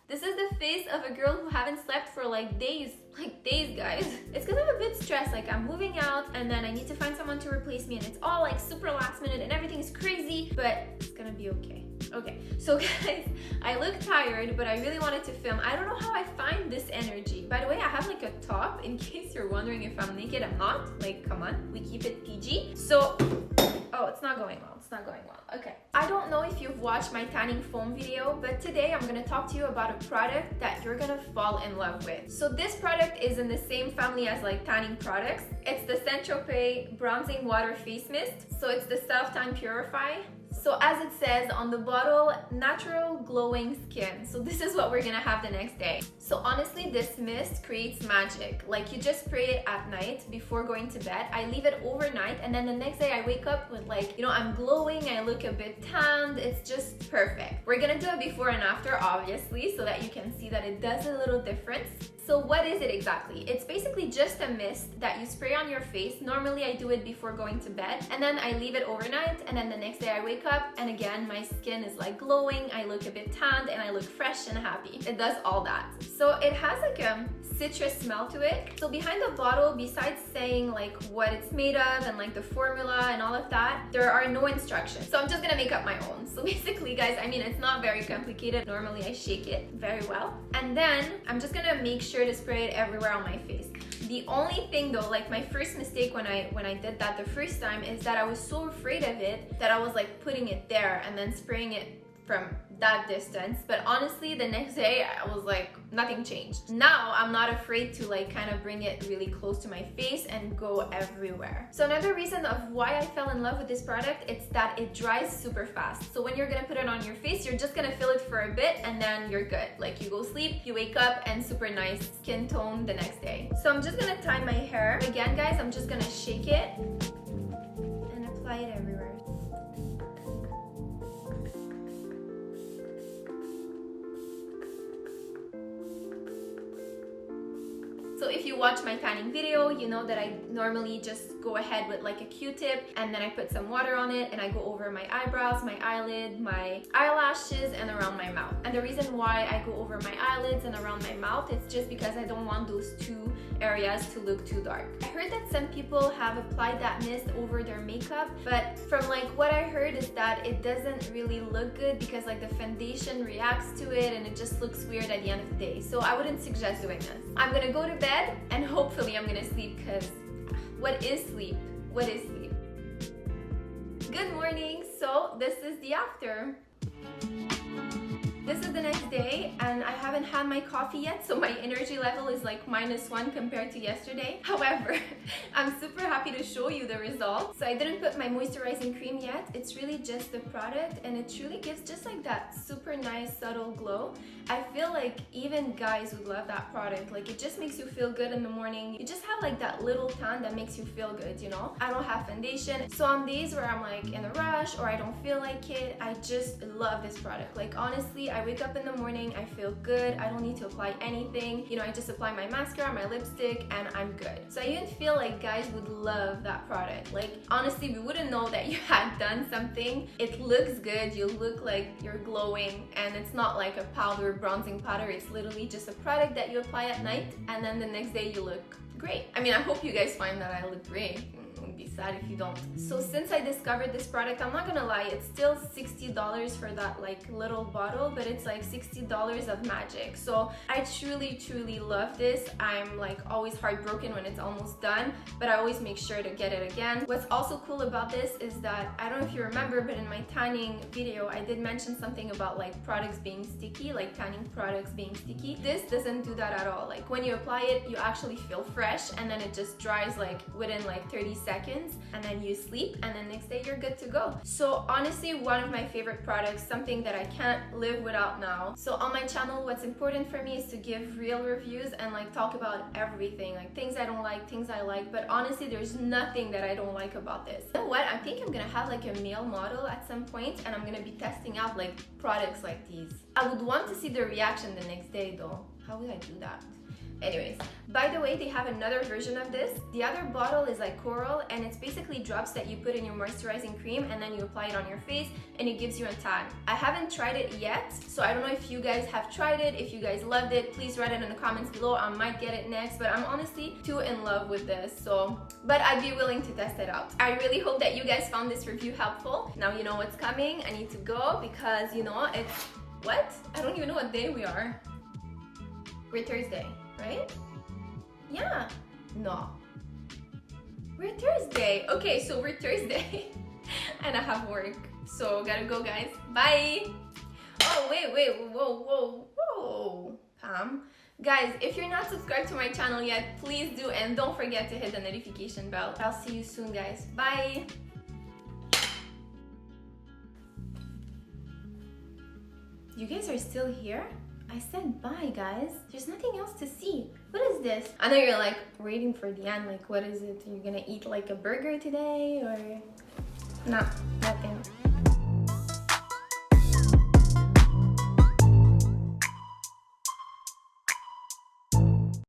This is the face of a girl who haven't slept for like days, guys. It's because I'm a bit stressed, like I'm moving out and then I need to find someone to replace me and it's all like super last minute and everything is crazy, but it's gonna be okay. Okay, so guys, I look tired, but I really wanted to film. I don't know how I find this energy. By the way, I have like a top in case you're wondering if I'm naked. I'm not. Like, come on, we keep it PG. So, oh, it's not going well. It's not going well. Okay. I don't know if you've watched my tanning foam video, but today I'm gonna talk to you about a product that you're gonna fall in love with. So this product is in the same family as like tanning products. It's the ST.TROPEZ Bronzing Water Face Mist. So it's the Self-Tan Purify. So as it says on the bottle, natural glowing skin. So this is what we're gonna have the next day. So honestly, this mist creates magic. Like you just spray it at night before going to bed. I leave it overnight and then the next day I wake up with like, you know, I'm glowing, I look a bit tanned. It's just perfect. We're gonna do a before and after, obviously, so that you can see that it does a little difference. So what is it exactly? It's basically just a mist that you spray on your face. Normally I do it before going to bed and then I leave it overnight and then the next day I wake up and again my skin is like glowing, I look a bit tanned and I look fresh and happy. It does all that. So it has like a citrus smell to it. So behind the bottle, besides saying like what it's made of and like the formula and all of that, there are no instructions. So I'm just gonna make up my own. So basically guys, I mean, it's not very complicated. Normally I shake it very well. And then I'm just gonna make sure to spray it everywhere on my face. The only thing though, like my first mistake when I did that the first time is that I was so afraid of it that I was like putting it there and then spraying it from that distance. But honestly, the next day I was like, nothing changed. Now I'm not afraid to like kind of bring it really close to my face and go everywhere. So another reason of why I fell in love with this product, it's that it dries super fast. So when you're gonna put it on your face, you're just gonna feel it for a bit and then you're good. Like you go sleep, you wake up and super nice skin tone the next day. So I'm just gonna tie my hair. Again guys, I'm just gonna shake it and apply it everywhere. So if you watch my tanning video, you know that I normally just go ahead with like a Q-tip and then I put some water on it and I go over my eyebrows, my eyelid, my eyelashes, and around my mouth. And the reason why I go over my eyelids and around my mouth, it's just because I don't want those two areas to look too dark. I heard that some people have applied that mist over their makeup, but from like what I heard is that it doesn't really look good because like the foundation reacts to it and it just looks weird at the end of the day. So I wouldn't suggest doing this. I'm gonna go to bed and hopefully I'm gonna sleep because what is sleep? What is sleep? Good morning. So this is the after. This is the next day and I haven't had my coffee yet, so my energy level is like -1 compared to yesterday. However, I'm super happy to show you the results. So I didn't put my moisturizing cream yet. It's really just the product and it truly gives just like that super nice subtle glow. I feel like even guys would love that product. Like it just makes you feel good in the morning. You just have like that little tan that makes you feel good, you know? I don't have foundation. So on days where I'm like in a rush or I don't feel like it, I just love this product. Like honestly, I wake up in the morning, I feel good, I don't need to apply anything. You know, I just apply my mascara, my lipstick, and I'm good. So I even feel like guys would love that product. Like honestly, we wouldn't know that you had done something. It looks good, you look like you're glowing, and it's not like a powder, bronzing powder. It's literally just a product that you apply at night, and then the next day you look great. I mean, I hope you guys find that I look great. Would be sad if you don't. So since I discovered this product, I'm not gonna lie, it's still $60 for that like little bottle, but it's like $60 of magic. So I truly love this. I'm like always heartbroken when it's almost done, but I always make sure to get it again. What's also cool about this is that, I don't know if you remember, but in my tanning video I did mention something about like products being sticky, like tanning products being sticky. This doesn't do that at all. Like when you apply it, you actually feel fresh and then it just dries like within like 30 seconds and then you sleep and then next day you're good to go. So honestly, one of my favorite products, something that I can't live without now. So on my channel, what's important for me is to give real reviews and like talk about everything, like things I don't like, things I like, but honestly there's nothing that I don't like about this. You know what, I think I'm gonna have like a male model at some point and I'm gonna be testing out like products like these. I would want to see the reaction the next day though. How would I do that? Anyways, by the way, they have another version of this. The other bottle is like coral, and it's basically drops that you put in your moisturizing cream and then you apply it on your face and it gives you a tan. I haven't tried it yet, so I don't know if you guys have tried it. If you guys loved it, please write it in the comments below. I might get it next, but I'm honestly too in love with this, so but I'd be willing to test it out. I really hope that you guys found this review helpful. Now you know what's coming. I need to go because you know it's what? I don't even know what day we are. We're Thursday, right? Yeah. No. We're Thursday. Okay, so we're Thursday and I have work. So gotta go, guys. Bye. Oh, wait. Whoa. Pam. Guys, if you're not subscribed to my channel yet, please do, and don't forget to hit the notification bell. I'll see you soon, guys. Bye. You guys are still here? I said bye, guys. There's nothing else to see. What is this? I know you're like waiting for the end. Like, what is it? You're gonna eat like a burger today or? No, nothing.